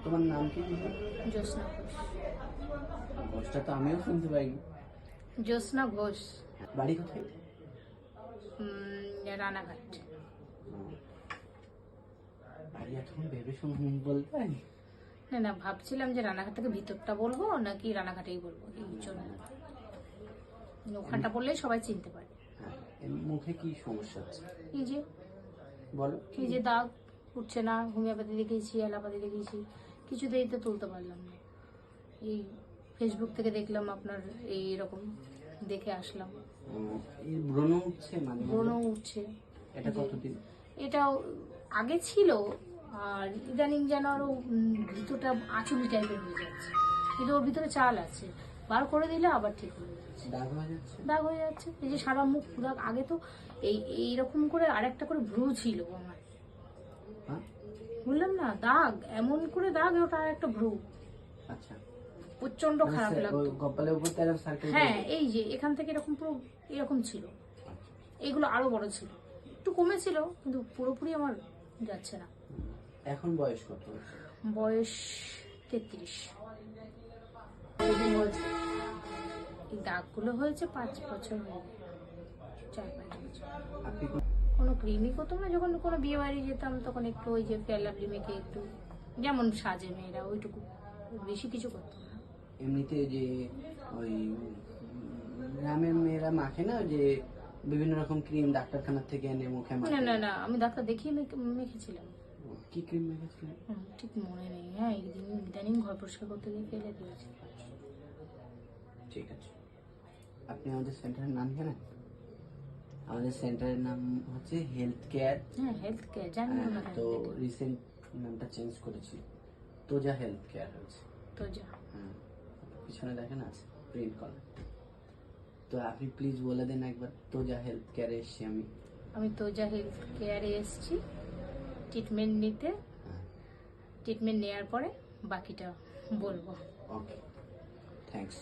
তোমার নাম কি? জ্যোৎস্না ঘোষ। ঘোষটা তো আমিও শুনতে পাইনি। জ্যোৎস্না ঘোষ। বাড়ি কোথায়? রানাঘাট। বাড়ি এখন ভেবে শুনুন বলতে পারি। না না, ভাবছিলাম যে রানাঘাট থেকে ভিতরটা বলবো নাকি রানাঘাটেই বলবো, এই জন্য ওখানটা বললেই সবাই চিনতে পারে। হ্যাঁ, মুখে কি সমস্যা হচ্ছে এই যে বলো। এই যে দাগ উঠছে না, হোমিওপ্যাথি দেখিয়েছি, অ্যালোপ্যাথি দেখিয়েছি, কিছুতেই তো তুলতে পারলাম না। এই ফেসবুক থেকে দেখলাম আপনার এইরকম, দেখে আসলাম। এই ব্রণ উঠছে মানে? ব্রণ উঠছে। এটা কতদিন? এটাও আগে ছিল, আর ইদানিং যেন আরো ভিতরটা আঁচুলি টাইপের হয়ে যাচ্ছে, কিন্তু ওর ভিতরে চাল আছে, বার করে দিলে আবার ঠিক হয়ে যাচ্ছে। দাগ হয়ে যাচ্ছে? দাগ হয়ে যাচ্ছে, এই যে সারা মুখ দাগ। আগে তো এইরকম করে আরেকটা করে ভ্রু ছিল আমার, হ্যাঁ বললাম না, দাগ এমন করে দাগ, ওটা আর একটা ভ্রু। আচ্ছা, প্রচন্ড খারাপ লাগতো। কপালের উপর তেরো সার্কেল? হ্যাঁ, এই যে এখান থেকে এরকম পুরো এরকম ছিল, এগুলো আরো বড় ছিল, একটু কমেছিল কিন্তু পুরোপুরি আমার যাচ্ছে না। এখন বয়স কত? বয়স 33। এই দাগগুলো হয়েছে 5 বছর হয়ে গেছে, 4-5 বছর। আপনি কোনো ক্রিমই করতাম না, যখন কোনো বিয়ে বাড়ি যেতাম তখন একটু ওই যে ফেয়ার লাভলি মেখে একটু যেমন সাজে মেয়েরা ওইটুকু, বেশি কিছু করতাম না। এমনিতে যে ওই গ্রামের মেয়েরা মাখে না, যে বিভিন্ন রকম ক্রিম ডাক্তারখানা থেকে এনে মুখে মাখে? না না না, আমি ডাক্তার দেখিয়ে মেখেছিলাম। কি ক্রিম মেখেছিলেন? ঠিক মনে নেই। হ্যাঁ, ইদানিং ঘর পরিষ্কার করতে গিয়ে ফেলে দিয়েছি। ঠিক আছে, আপনি আমাদের সেন্টারের নাম জানেন? আমাদের সেন্টারের নাম হচ্ছে হেলথ কেয়ার। হ্যাঁ, হেলথ কেয়ার জানি না। তো রিসেন্ট নামটা চেঞ্জ করেছি, তোজা হেলথ কেয়ার হয়েছে। তো যা, পিছনে দেখেন আছে প্রিন্ট করা। তো আপনি প্লিজ বলে দেন একবার, তোজা হেলথ কেয়ারে এসছি আমি। আমি তোজা হেলথ কেয়ারে এসেছি ট্রিটমেন্ট নিতে। ট্রিটমেন্ট নেওয়ার পরে বাকিটা বলবো। ওকে, থ্যাঙ্কস।